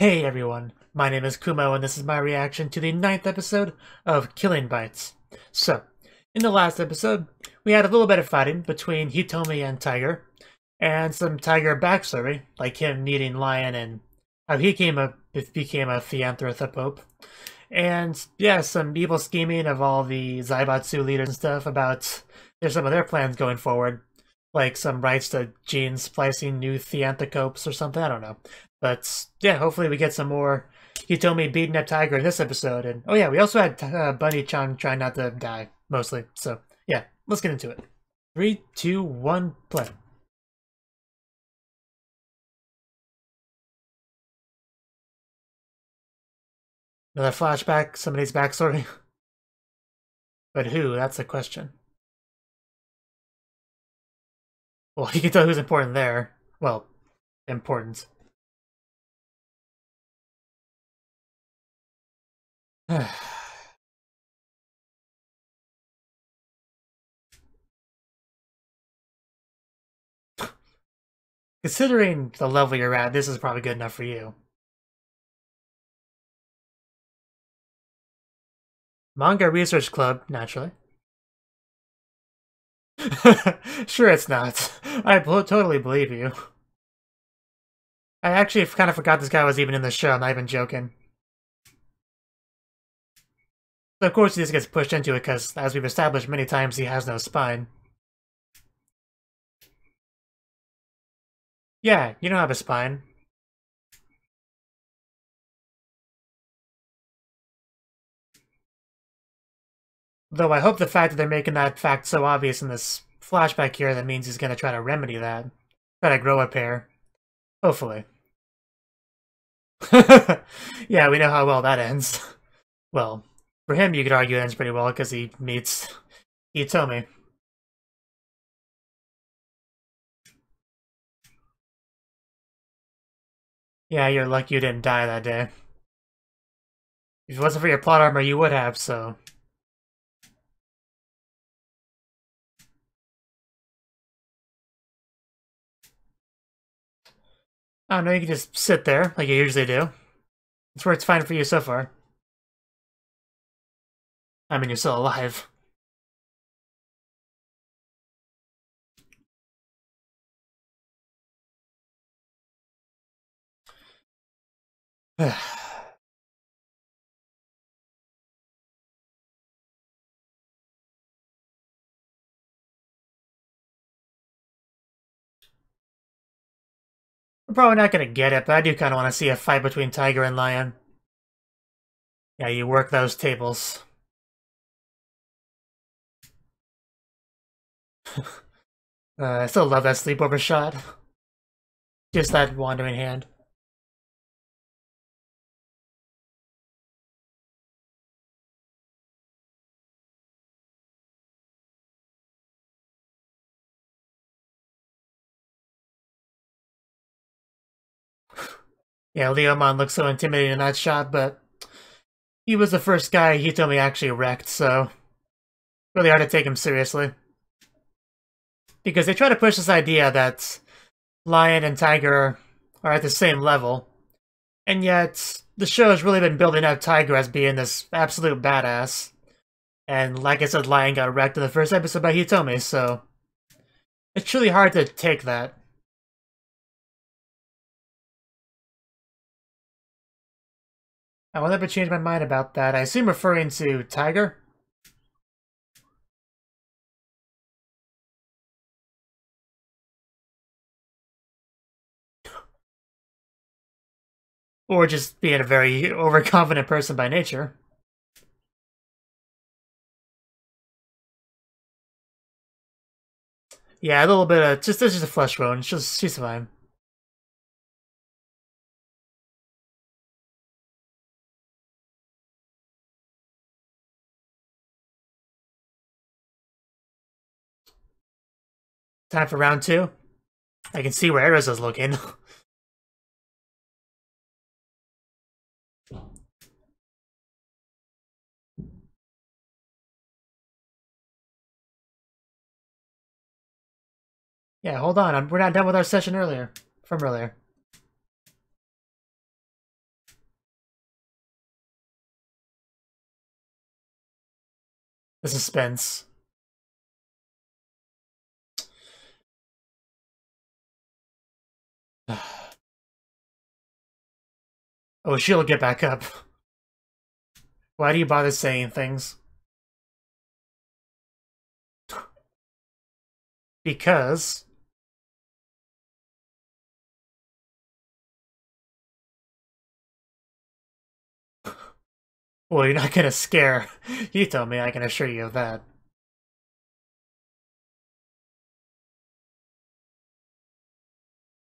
Hey everyone, my name is Kumo and this is my reaction to the 9th episode of Killing Bites. So, in the last episode, we had a little bit of fighting between Hitomi and Tiger, and some Tiger backstory, like him meeting Lion and how he became a Theanthropope. And yeah, some evil scheming of all the Zaibatsu leaders and stuff about some of their plans going forward. Like some rights to gene splicing new Theanthropes or something, I don't know. But yeah, hopefully we get some more Hitomi beating up Tiger in this episode. And oh yeah, we also had Bunny-chan trying not to die, mostly. So yeah, let's get into it. 3, 2, 1, play. Another flashback, somebody's backstory. But who? That's the question. Well, you can tell who's important there. Well, important. Considering the level you're at, this is probably good enough for you. Manga Research Club, naturally. Sure it's not. I totally believe you. I actually kind of forgot this guy was even in the show, I'm not even joking. So of course he just gets pushed into it because, as we've established many times, he has no spine. Yeah, you don't have a spine. Though I hope the fact that they're making that fact so obvious in this flashback here, that means he's going to try to remedy that. Try to grow a pair. Hopefully. Yeah, we know how well that ends. Well, for him you could argue it ends pretty well because he meets Hitomi. Yeah, you're lucky you didn't die that day. If it wasn't for your plot armor, you would have, so... I don't know, you can just sit there, like you usually do. It's where it's fine for you so far. I mean, you're still alive. I'm probably not gonna get it, but I do kind of want to see a fight between Tiger and Lion. Yeah, you work those tables. I still love that sleepover shot. Just that wandering hand. Yeah, Leomon looks so intimidating in that shot, but he was the first guy Hitomi actually wrecked, so really hard to take him seriously. Because they try to push this idea that Lion and Tiger are at the same level, and yet the show has really been building up Tiger as being this absolute badass. And like I said, Lion got wrecked in the first episode by Hitomi, so it's really hard to take that. I will never change my mind about that. I assume referring to Tiger? Or just being a very overconfident person by nature. Yeah, a little bit of this is just a flesh wound. She's fine. Time for round 2. I can see where Eris is looking. Yeah, hold on. We're not done with our session from earlier. The suspense. Oh, she'll get back up. Why do you bother saying things? Because... Well, you're not gonna scare Hitomi, I can assure you of that.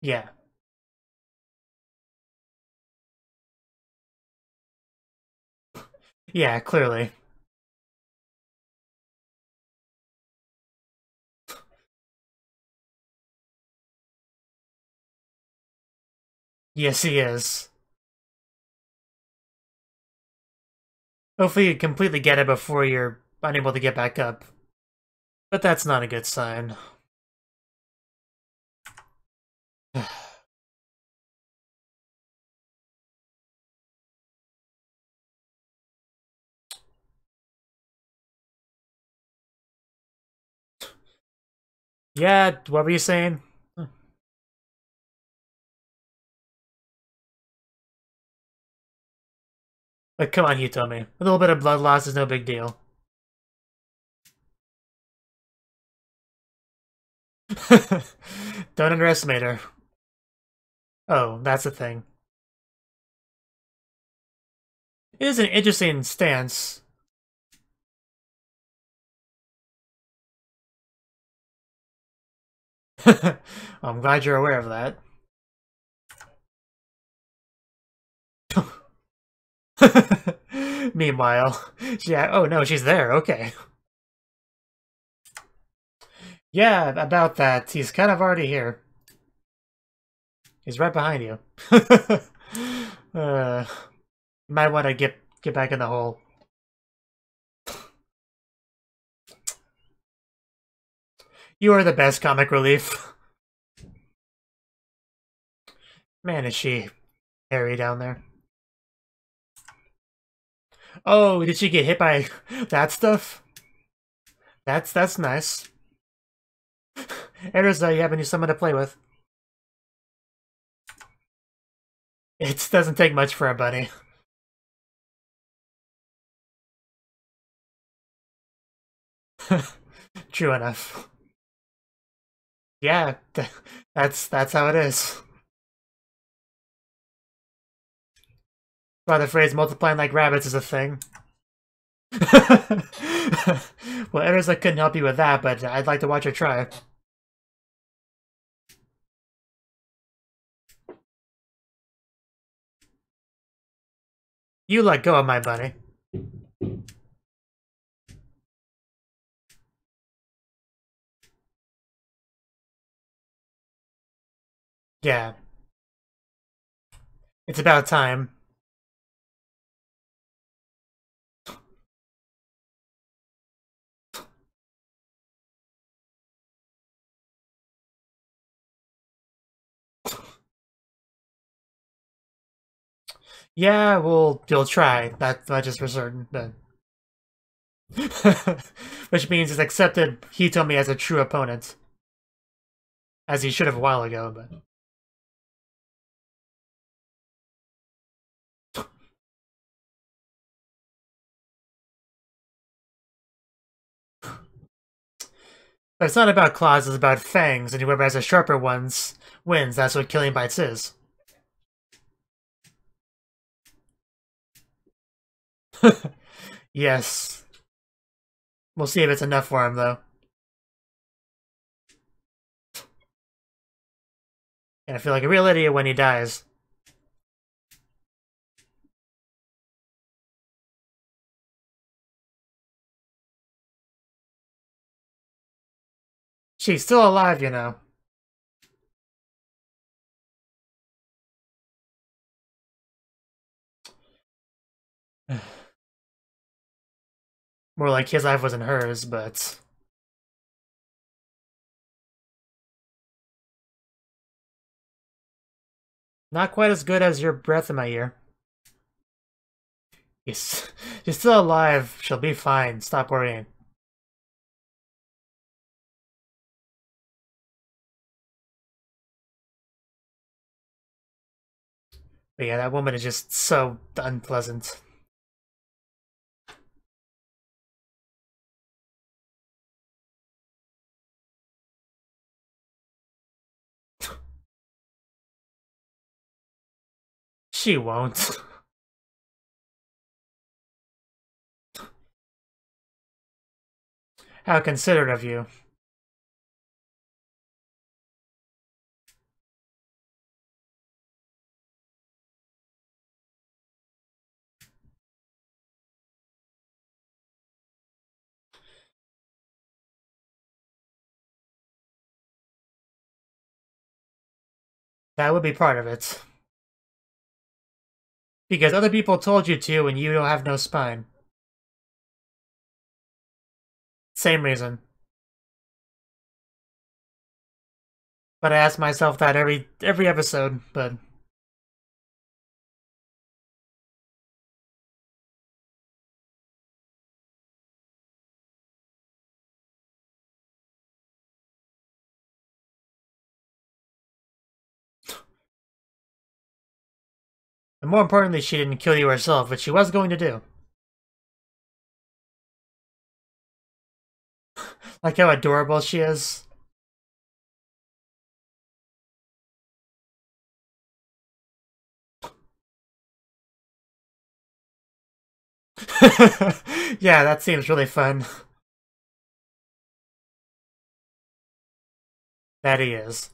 Yeah. Yeah, clearly. Yes, he is. Hopefully you completely get it before you're unable to get back up. But that's not a good sign. Yeah, what were you saying? But come on, Hitomi. A little bit of blood loss is no big deal. Don't underestimate her. Oh, that's the thing. It is an interesting stance. I'm glad you're aware of that. Meanwhile, yeah, oh no, she's there, okay. Yeah, about that. He's kind of already here. He's right behind you. You might want to get back in the hole. You are the best comic relief. Man, is she hairy down there. Oh, did she get hit by that stuff? That's nice. Erisa, you have someone to play with. It doesn't take much for a bunny. True enough. Yeah, that's how it is. Why the phrase multiplying like rabbits is a thing. Well, Erisa couldn't help you with that, but I'd like to watch her try. You let go of my bunny. Yeah. It's about time. Yeah, well, you'll try. That much is for certain, but... Which means it's accepted Hitomi as a true opponent. As he should have a while ago, but... But it's not about claws, it's about fangs, and whoever has the sharper ones wins. That's what Killing Bites is. Yes. We'll see if it's enough for him, though. And I feel like a real idiot when he dies. She's still alive, you know. More like his life wasn't hers, but... Not quite as good as your breath in my ear. Yes. She's still alive. She'll be fine. Stop worrying. But yeah, that woman is just so unpleasant. She won't. How considerate of you. That would be part of it. Because other people told you to and you don't have no spine. Same reason. But I ask myself that every episode, but and more importantly, she didn't kill you herself, which she was going to do. Like how adorable she is. Yeah, that seems really fun. That he is.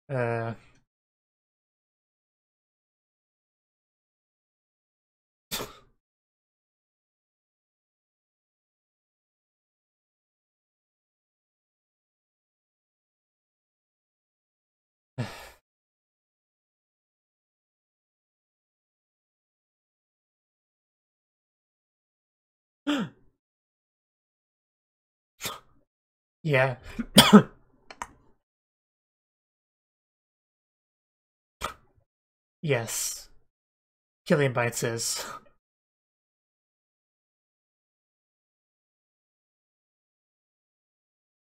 uh... Yeah. Yes. Killing bites is.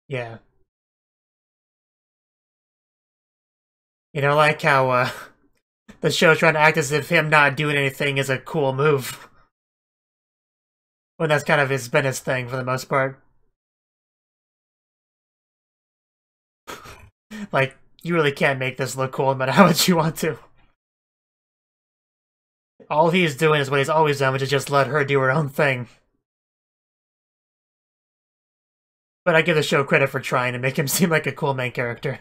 Yeah. You know, like how the show's trying to act as if him not doing anything is a cool move. When that's kind of been his thing for the most part. Like, you really can't make this look cool no matter how much you want to. All he's doing is what he's always done, which is just let her do her own thing. But I give the show credit for trying to make him seem like a cool main character.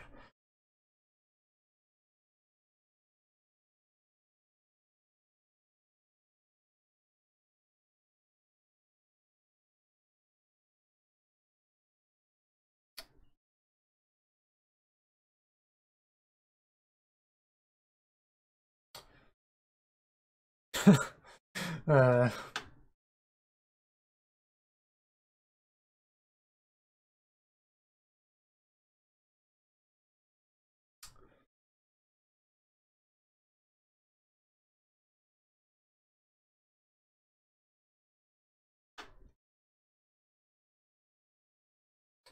uh,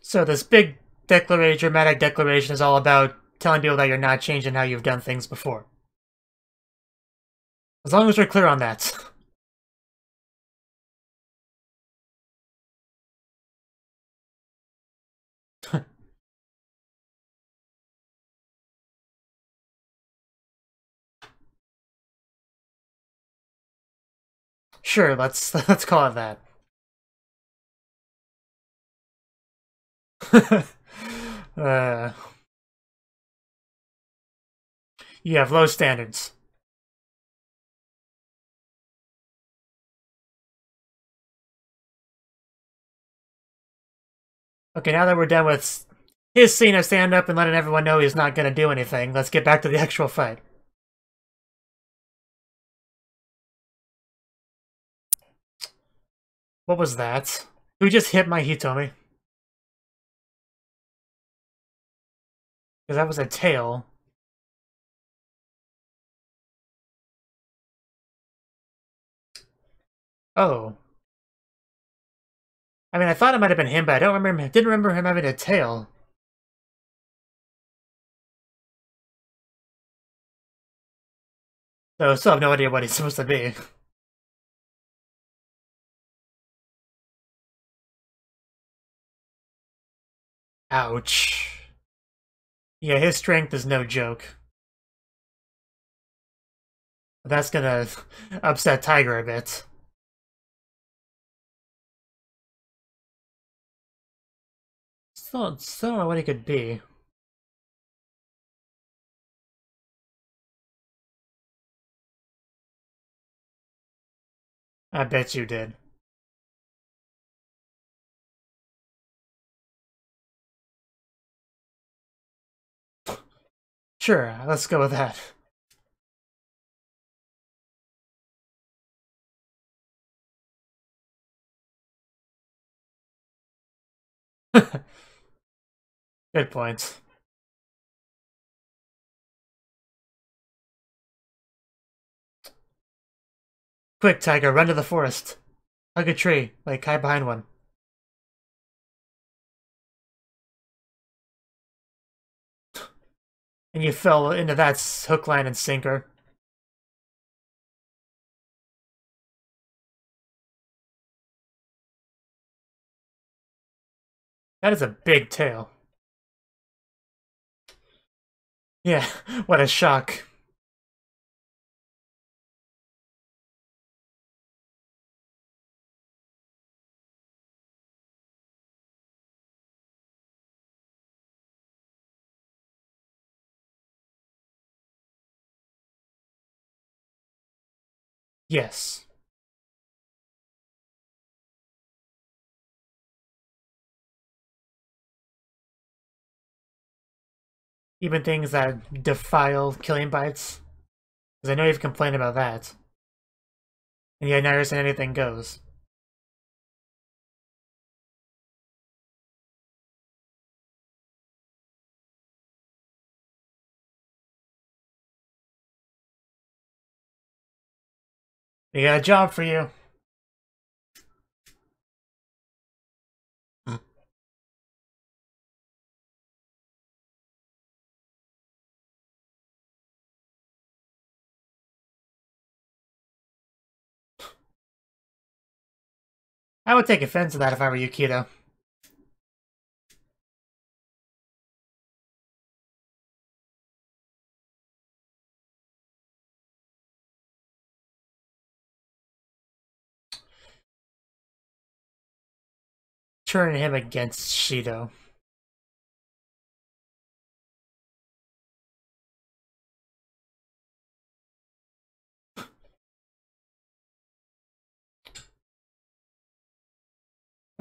so this big dramatic declaration is all about telling people that you're not changing how you've done things before. As long as we're clear on that. Sure, let's call it that. uh, you have low standards. Okay, now that we're done with his scene of stand up and letting everyone know he's not gonna do anything, let's get back to the actual fight. What was that? Who just hit my Hitomi? Because that was a tail. Oh. I mean, I thought it might have been him, but I didn't remember him having a tail. So I still have no idea what he's supposed to be. Ouch. Yeah, his strength is no joke. That's gonna upset Tiger a bit. Still don't know what he could be. I bet you did. Sure, let's go with that. Good point. Quick, Tiger, run to the forest. Hug a tree, like hide behind one. And you fell into that hook, line, and sinker. That is a big tail. Yeah, what a shock. Yes. Even things that defile killing bites. Because I know you've complained about that. And yet now you're saying anything goes. We got a job for you. I would take offense to that if I were you, Keto. Turning him against Shido.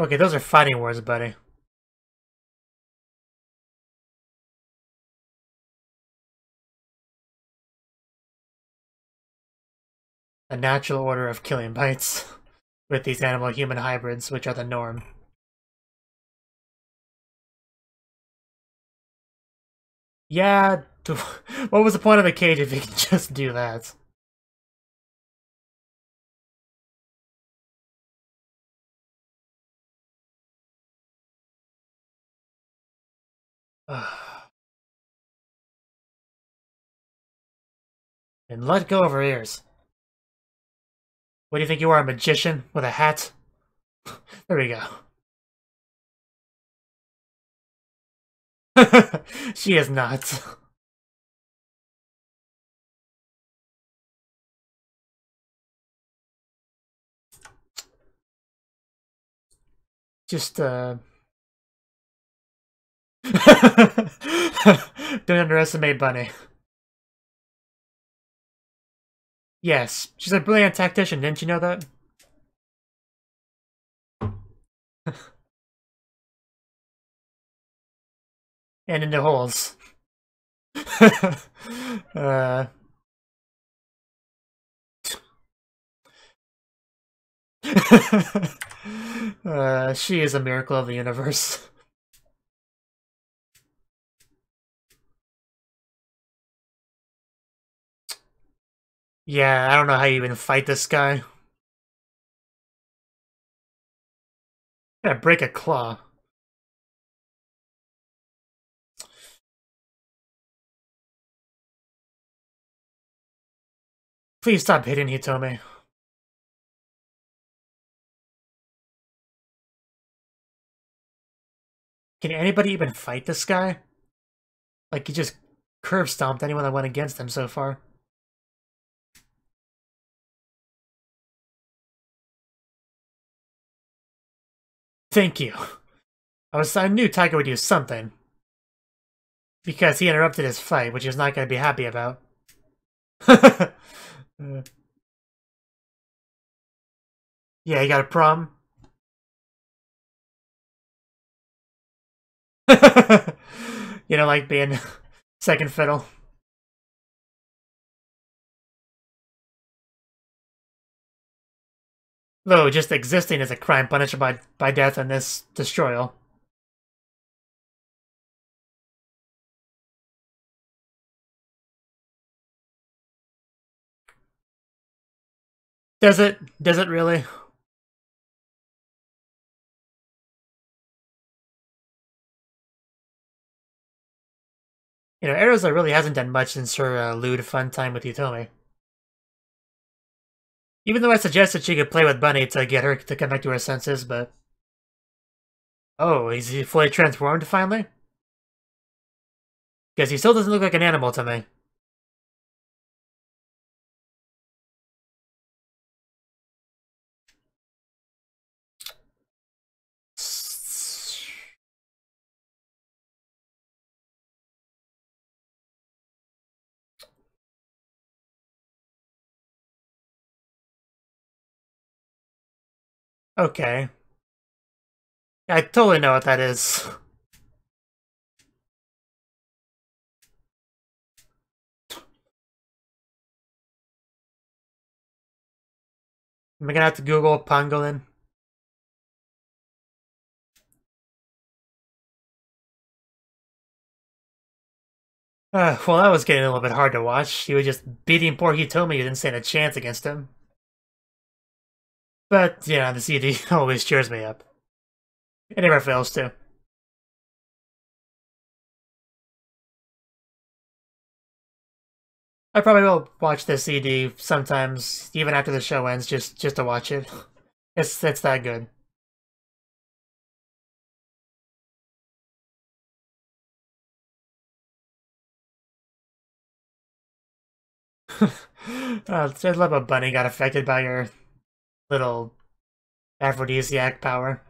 Okay, those are fighting words, buddy. A natural order of killing bites. With these animal-human hybrids, which are the norm. Yeah, what was the point of a cage if you can just do that? And let go of her ears. What do you think you are, a magician with a hat? There we go. She is not. Just, Don't underestimate Bunny. Yes, she's a brilliant tactician, didn't you know that? And into holes. uh... She is a miracle of the universe. Yeah, I don't know how you even fight this guy. Gonna break a claw. Please stop hitting Hitomi. Can anybody even fight this guy? Like, he just curve stomped anyone that went against him so far. Thank you. I knew Tiger would do something. Because he interrupted his fight, which he's not going to be happy about. Yeah, you got a problem? You don't like being second fiddle? Though just existing is a crime punishable by death in this destroyal. Does it? Does it really? You know, Erza really hasn't done much since her lewd fun time with Hitomi. Even though I suggested she could play with Bunny to get her to come back to her senses, but... Oh, is he fully transformed finally? Because he still doesn't look like an animal to me. Okay. I totally know what that is. Am I gonna have to Google pangolin? Well, that was getting a little bit hard to watch. He was just beating poor Hitomi who didn't stand a chance against him. But, yeah, the CD always cheers me up. It never fails to. I probably will watch this CD sometimes, even after the show ends, just to watch it. It's that good. I love how Bunny got affected by your little aphrodisiac power.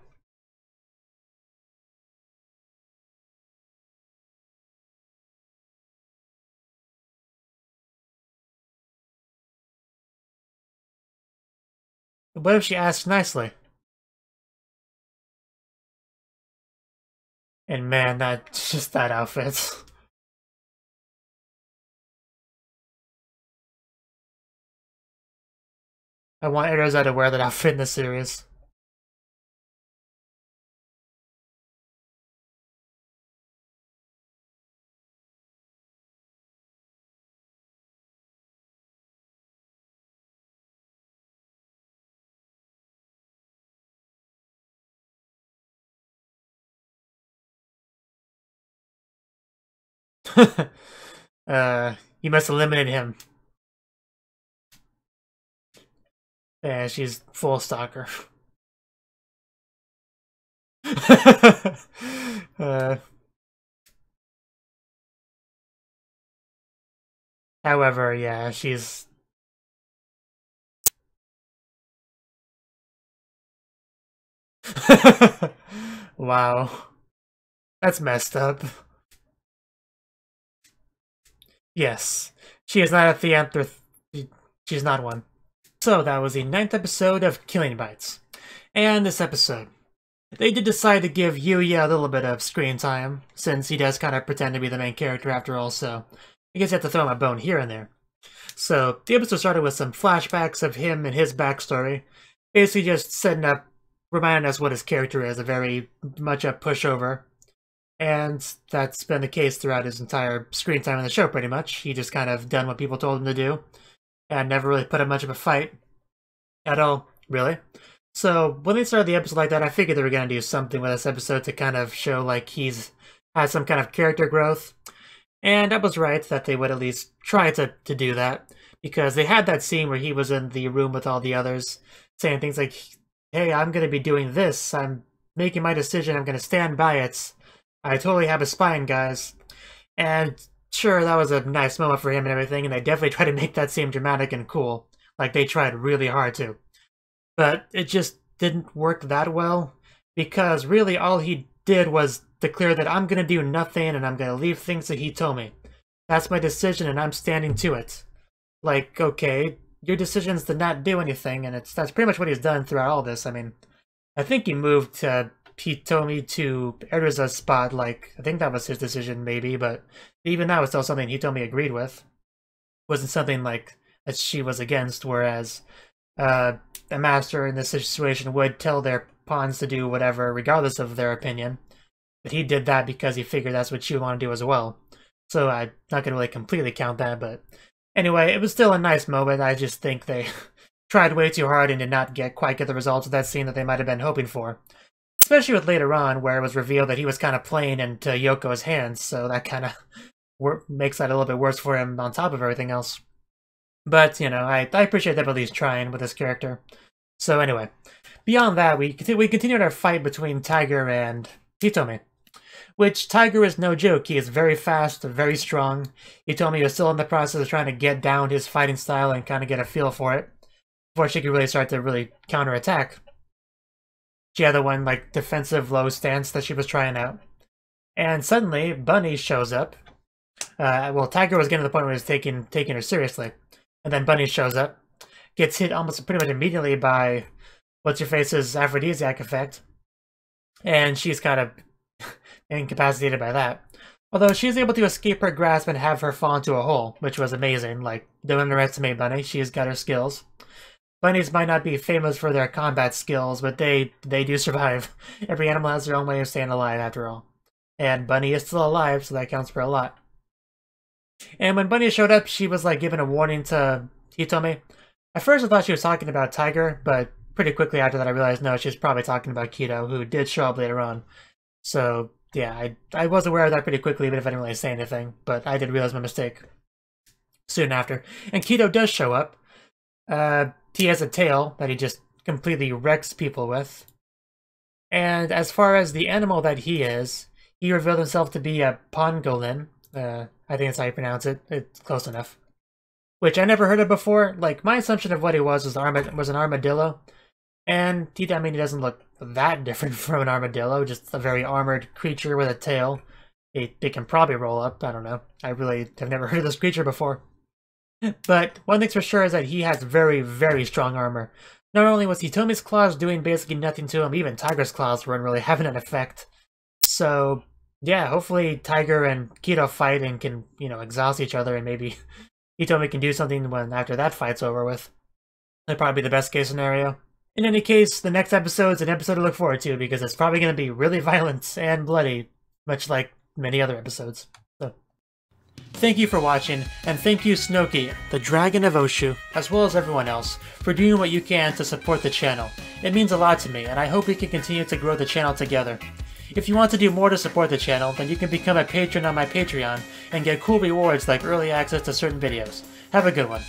What if she asks nicely? And man, just that outfit. I want Erza to wear that outfit in the series. You must eliminate him. Yeah, she's full stalker. However, yeah, she's... Wow. That's messed up. Yes. She is not a theanthropist. She's not one. So that was the 9th episode of Killing Bites. And this episode, they did decide to give Yuya a little bit of screen time, since he does kind of pretend to be the main character after all, so I guess you have to throw him a bone here and there. So the episode started with some flashbacks of him and his backstory, basically just setting up, reminding us what his character is, a very much a pushover. And that's been the case throughout his entire screen time in the show, pretty much. He just kind of done what people told him to do, and never really put up much of a fight at all, really. So when they started the episode like that, I figured they were going to do something with this episode to kind of show like he's had some kind of character growth. And I was right that they would at least try to do that, because they had that scene where he was in the room with all the others saying things like, hey, I'm going to be doing this, I'm making my decision, I'm going to stand by it, I totally have a spine, guys. And sure, that was a nice moment for him and everything, and they definitely tried to make that seem dramatic and cool, like they tried really hard to. But it just didn't work that well, because really all he did was declare that I'm going to do nothing and I'm going to leave things to Hitomi. That's my decision and I'm standing to it. Like, okay, your decision's to not do anything, and that's pretty much what he's done throughout all this. I mean, I think he moved Hitomi to Erza's spot, like, I think that was his decision maybe, but even that was still something Hitomi agreed with. It wasn't something like that she was against, whereas a master in this situation would tell their pawns to do whatever, regardless of their opinion. But he did that because he figured that's what she would want to do as well. So I'm not going to really completely count that, but anyway, it was still a nice moment. I just think they tried way too hard and did not quite get the results of that scene that they might have been hoping for. Especially with later on, where it was revealed that he was kind of playing into Yoko's hands, so that kind of makes that a little bit worse for him on top of everything else. But, you know, I appreciate them at least trying with this character. So anyway, beyond that, we continued our fight between Tiger and Hitomi. Which, Tiger is no joke. He is very fast, very strong. Hitomi was still in the process of trying to get down his fighting style and kind of get a feel for it before she could really start to really counterattack. She had the one, like, defensive low stance that she was trying out. And suddenly, Bunny shows up. Well, Tiger was getting to the point where he was taking her seriously. And then Bunny shows up, gets hit almost pretty much immediately by What's-Your-Face's aphrodisiac effect. And she's kind of incapacitated by that. Although she is able to escape her grasp and have her fall into a hole, which was amazing. Like, don't underestimate Bunny, she's got her skills. Bunnies might not be famous for their combat skills, but they do survive. Every animal has their own way of staying alive, after all. And Bunny is still alive, so that counts for a lot. And when Bunny showed up, she was like giving a warning to Hitomi. At first I thought she was talking about Tiger, but pretty quickly after that I realized no, she was probably talking about Kido, who did show up later on. So yeah, I was aware of that pretty quickly, even if I didn't really say anything, but I did realize my mistake soon after. And Kido does show up. He has a tail that he just completely wrecks people with. And as far as the animal that he is, he revealed himself to be a pangolin. I think that's how you pronounce it. It's close enough. Which I never heard of before. Like, my assumption of what he was an armadillo. And he doesn't look that different from an armadillo. Just a very armored creature with a tail. It can probably roll up. I don't know. I really have never heard of this creature before. But one thing's for sure is that he has very, very strong armor. Not only was Hitomi's claws doing basically nothing to him, even Tiger's claws weren't really having an effect. So yeah, hopefully Tiger and Kido fight and can, you know, exhaust each other, and maybe Hitomi can do something after that fight's over with. That'd probably be the best case scenario. In any case, the next episode's an episode to look forward to, because it's probably going to be really violent and bloody, much like many other episodes. So, thank you for watching, and thank you Cnouki, the Dragon of Oshu, as well as everyone else, for doing what you can to support the channel. It means a lot to me, and I hope we can continue to grow the channel together. If you want to do more to support the channel, then you can become a patron on my Patreon and get cool rewards like early access to certain videos. Have a good one.